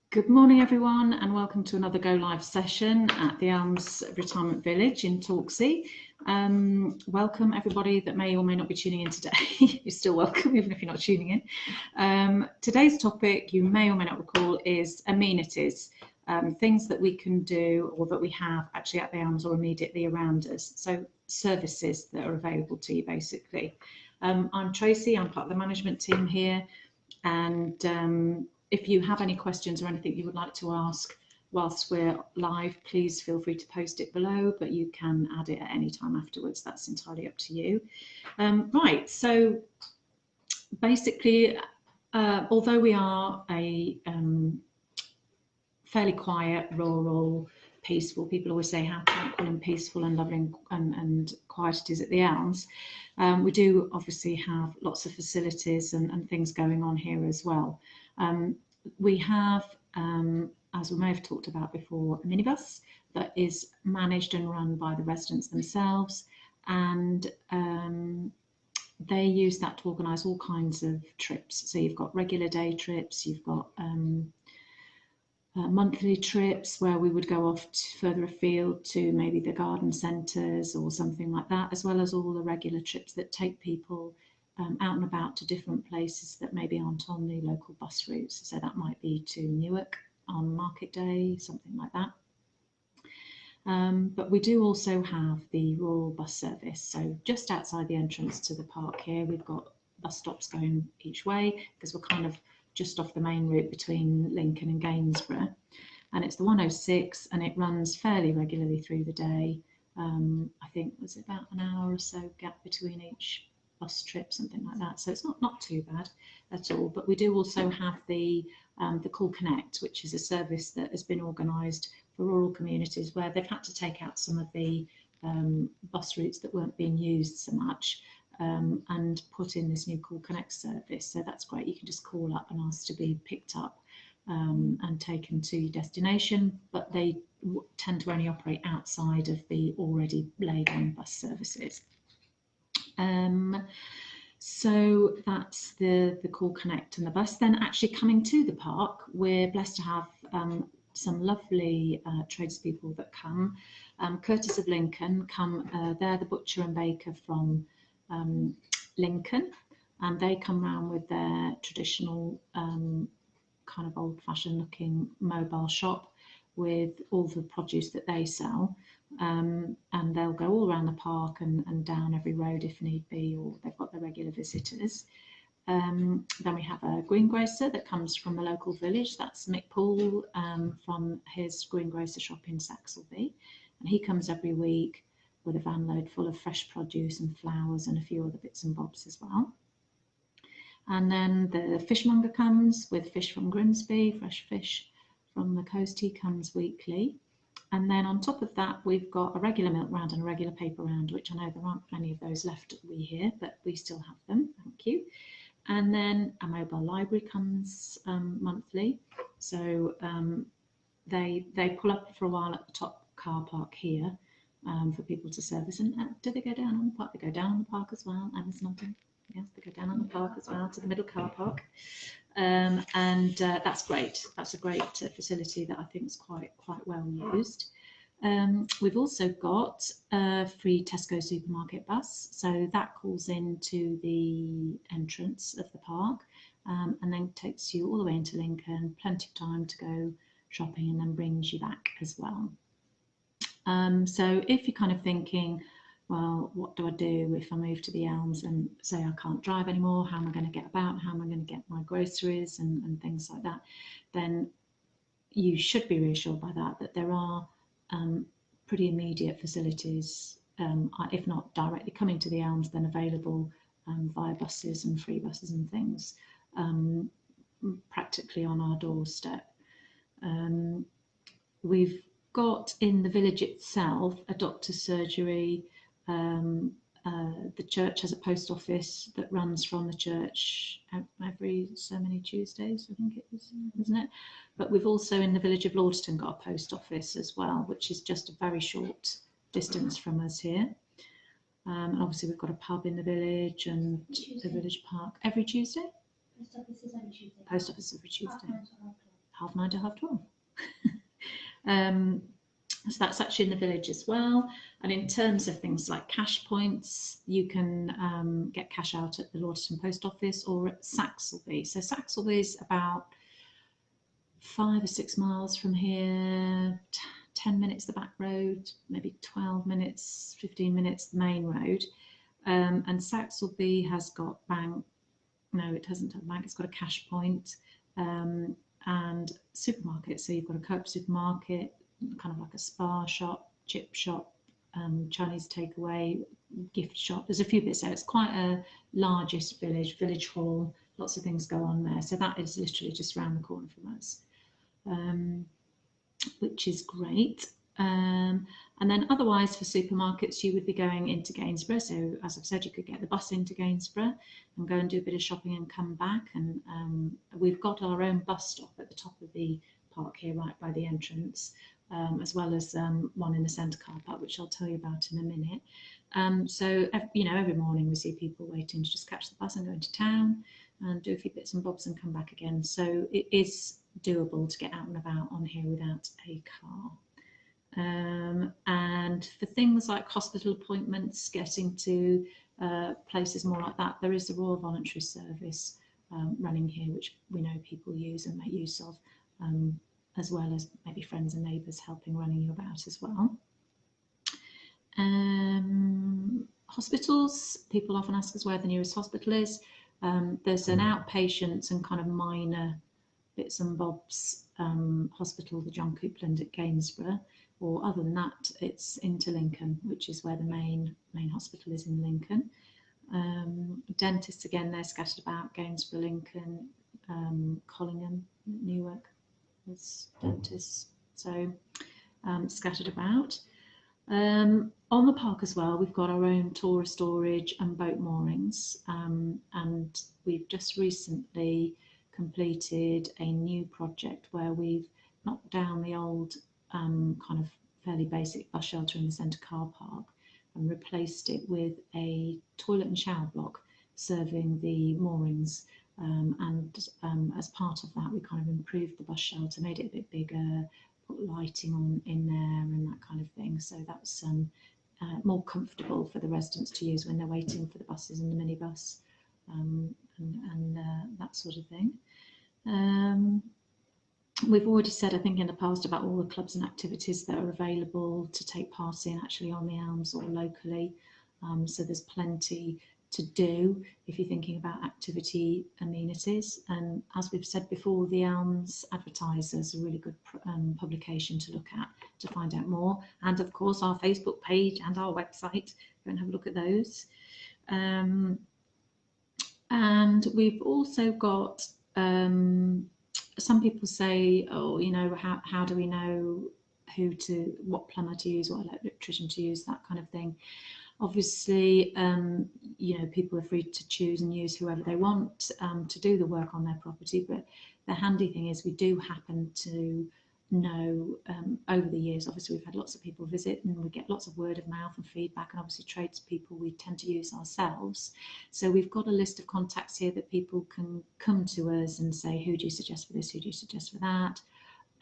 Good morning, everyone, and welcome to another Go Live session at the Elms Retirement Village in Torksey. Welcome, everybody that may or may not be tuning in today. You're still welcome, even if you're not tuning in. Today's topic, you may or may not recall, is amenities, things that we can do or that we have actually at the Elms or immediately around us. So services that are available to you, basically. I'm Tracy, I'm part of the management team here, and if you have any questions or anything you would like to ask whilst we're live, please feel free to post it below, but you can add it at any time afterwards. That's entirely up to you. Right, so basically, although we are a fairly quiet, rural, peaceful, people always say how tranquil and peaceful and lovely and quiet it is at the Elms. We do obviously have lots of facilities and things going on here as well. We have, as we may have talked about before, a minibus that is managed and run by the residents themselves, and they use that to organise all kinds of trips. So you've got regular day trips, you've got monthly trips where we would go off further afield to maybe the garden centres or something like that, as well as all the regular trips that take people out and about to different places that maybe aren't on the local bus routes. So that might be to Newark on market day, something like that. But we do also have the rural bus service. So just outside the entrance to the park here, we've got bus stops going each way because we're kind of just off the main route between Lincoln and Gainsborough. And it's the 106 and it runs fairly regularly through the day. I think was about an hour or so gap between each bus trip, something like that. So it's not too bad at all. But we do also have the Cool Connect, which is a service that has been organised for rural communities where they've had to take out some of the bus routes that weren't being used so much. And put in this new Cool Connect service. So that's great. You can just call up and ask to be picked up and taken to your destination, but they tend to only operate outside of the already laid on bus services. So that's the Cool Connect and the bus. Then actually coming to the park, we're blessed to have some lovely tradespeople that come. Curtis of Lincoln come, they're the butcher and baker from Lincoln, and they come round with their traditional kind of old-fashioned looking mobile shop with all the produce that they sell, and they'll go all around the park and down every road if need be, or they've got their regular visitors. Then we have a greengrocer that comes from the local village. That's Mick Poole from his greengrocer shop in Saxelby, and he comes every week with a van load full of fresh produce and flowers and a few other bits and bobs as well. And then the fishmonger comes with fish from Grimsby, fresh fish from the coast. He comes weekly. And then on top of that, we've got a regular milk round and a regular paper round, which I know there aren't many of those left here, but we still have them, thank you. And then a mobile library comes monthly. So they pull up for a while at the top car park here, for people to service. And do they go down on the park? They go down on the park as well. Emma's nodding. Yes, they go down on the park as well to the middle car park. And that's great. That's a great facility that I think is quite well used. We've also got a free Tesco supermarket bus. So that calls into the entrance of the park and then takes you all the way into Lincoln, plenty of time to go shopping, and then brings you back as well. So if you're kind of thinking, well, what do I do if I move to the Elms and say I can't drive anymore? How am I going to get about? How am I going to get my groceries and things like that? Then you should be reassured by that there are pretty immediate facilities, if not directly coming to the Elms, then available via buses and free buses and things, practically on our doorstep. We've got in the village itself a doctor's surgery. The church has a post office that runs from the church every so many Tuesdays, I think it is, isn't it? But we've also in the village of Laudston got a post office as well, which is just a very short distance from us here. And obviously we've got a pub in the village and the village park every Tuesday. Post office is every Tuesday. Post office every Tuesday. 9:30 to 12:30. So that's actually in the village as well. And in terms of things like cash points, you can get cash out at the Lauderton Post Office or at Saxelby. So Saxelby is about 5 or 6 miles from here, 10 minutes the back road, maybe 12 minutes, 15 minutes the main road. And Saxelby has got bank, no, it doesn't have a bank, it's got a cash point, and supermarket. So you've got a Co-op supermarket, kind of like a spa shop, chip shop, Chinese takeaway, gift shop. There's a few bits there. It's quite a largest village hall, lots of things go on there. So that is literally just around the corner from us, which is great. And then otherwise for supermarkets, you would be going into Gainsborough. So as I've said, you could get the bus into Gainsborough and go and do a bit of shopping and come back. And we've got our own bus stop at the top of the park here, right by the entrance, as well as one in the centre car park, which I'll tell you about in a minute. So, you know, every morning we see people waiting to just catch the bus and go into town and do a few bits and bobs and come back again. So it is doable to get out and about on here without a car. And for things like hospital appointments, getting to places more like that, there is the Royal Voluntary Service running here, which we know people use and make use of, as well as maybe friends and neighbours helping running you about as well. Hospitals, people often ask us where the nearest hospital is. There's an outpatients and kind of minor bits and bobs hospital, the John Coupland at Gainsborough, or other than that, it's into Lincoln, which is where the main hospital is in Lincoln. Dentists, again, they're scattered about Gainsborough, Lincoln, Collingham, Newark, there's dentists, so scattered about. On the park as well, we've got our own tourist storage and boat moorings, and we've just recently completed a new project where we've knocked down the old kind of fairly basic bus shelter in the centre car park and replaced it with a toilet and shower block serving the moorings, and as part of that we kind of improved the bus shelter, made it a bit bigger, put lighting on in there and that kind of thing, so that's more comfortable for the residents to use when they're waiting for the buses and the minibus, and that sort of thing. We've already said, I think, in the past about all the clubs and activities that are available to take part in actually on the Elms or locally. So there's plenty to do if you're thinking about activity amenities. And as we've said before, the Elms Advertiser is a really good publication to look at to find out more. And of course, our Facebook page and our website, go and have a look at those. And we've also got, some people say, oh, you know, how do we know what plumber to use, what electrician to use, that kind of thing. Obviously, you know, people are free to choose and use whoever they want to do the work on their property, but the handy thing is we do happen to know over the years, obviously we've had lots of people visit and we get lots of word of mouth and feedback, and obviously tradespeople we tend to use ourselves. So we've got a list of contacts here that people can come to us and say, who do you suggest for this, who do you suggest for that?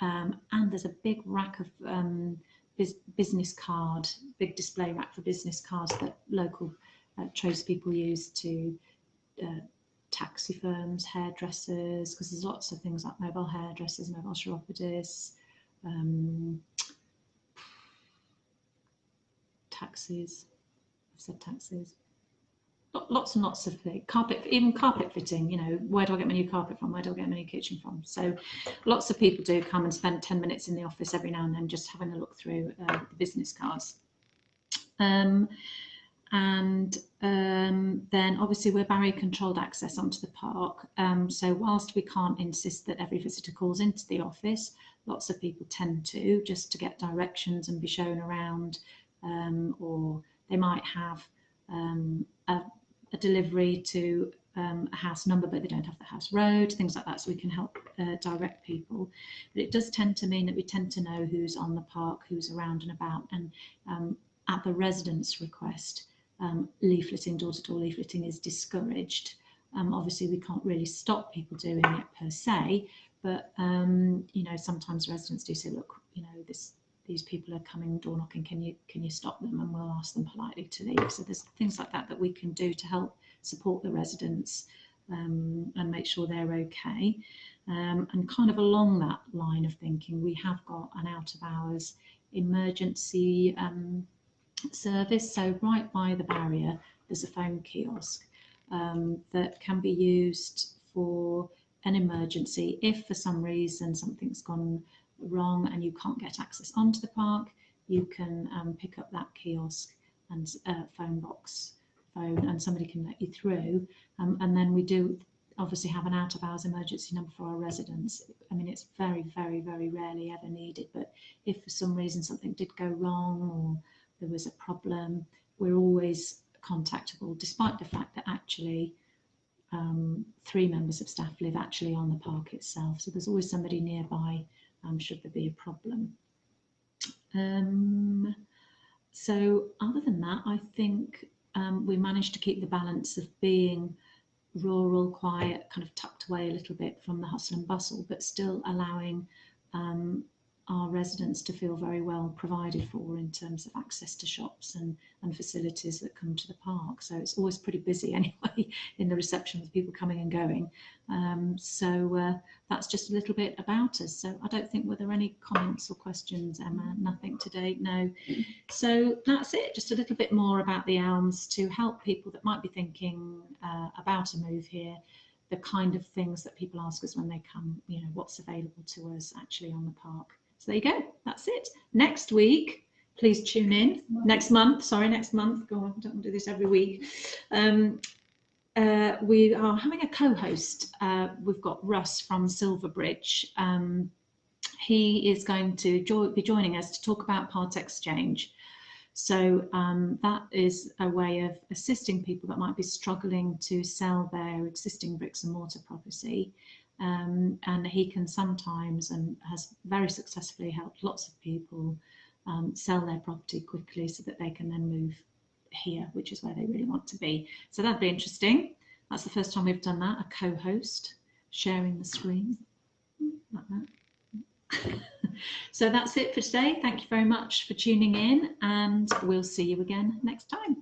And there's a big rack of business card, big display rack for business cards that local tradespeople use to taxi firms, hairdressers, because there's lots of things like mobile hairdressers, mobile chiropodists, taxis, I've said taxis, lots and lots of things, even carpet fitting, you know, where do I get my new carpet from, where do I get my new kitchen from? So lots of people do come and spend 10 minutes in the office every now and then just having a look through the business cards. Then obviously we're barrier controlled access onto the park, so whilst we can't insist that every visitor calls into the office, lots of people tend to, just to get directions and be shown around, or they might have a delivery to a house number but they don't have the house road, things like that, so we can help direct people. But it does tend to mean that we tend to know who's on the park, who's around and about, and at the residents' request, leafleting, door-to-door leafleting is discouraged, Obviously, we can't really stop people doing it per se, but you know, sometimes residents do say, look, you know, these people are coming door knocking, can you stop them? And we'll ask them politely to leave. So there's things like that that we can do to help support the residents and make sure they're okay. And kind of along that line of thinking, we have got an out of hours emergency service. So right by the barrier, there's a phone kiosk that can be used for an emergency. If for some reason something's gone wrong and you can't get access onto the park, you can pick up that kiosk and phone and somebody can let you through. And then we do obviously have an out of hours emergency number for our residents. I mean, it's very, very, very rarely ever needed, but if for some reason something did go wrong or there was a problem, we're always contactable, despite the fact that actually 3 members of staff live actually on the park itself. So there's always somebody nearby should there be a problem. So other than that, I think we managed to keep the balance of being rural, quiet, kind of tucked away a little bit from the hustle and bustle, but still allowing our residents to feel very well provided for in terms of access to shops and facilities that come to the park. So it's always pretty busy anyway in the reception with people coming and going. So that's just a little bit about us. So I don't think, were there any comments or questions, Emma? Nothing to date, no. So that's it, just a little bit more about the Elms to help people that might be thinking about a move here, the kind of things that people ask us when they come, you know, what's available to us actually on the park. So there you go, that's it. Next week, please tune in. Next month, go on, I don't do this every week. We are having a co-host. We've got Russ from Silverbridge. He is going to be joining us to talk about part exchange. So that is a way of assisting people that might be struggling to sell their existing bricks and mortar property. And he can sometimes, and has very successfully helped lots of people sell their property quickly so that they can then move here, which is where they really want to be. So that'd be interesting. That's the first time we've done that, a co-host sharing the screen like that. So that's it for today. Thank you very much for tuning in, and we'll see you again next time.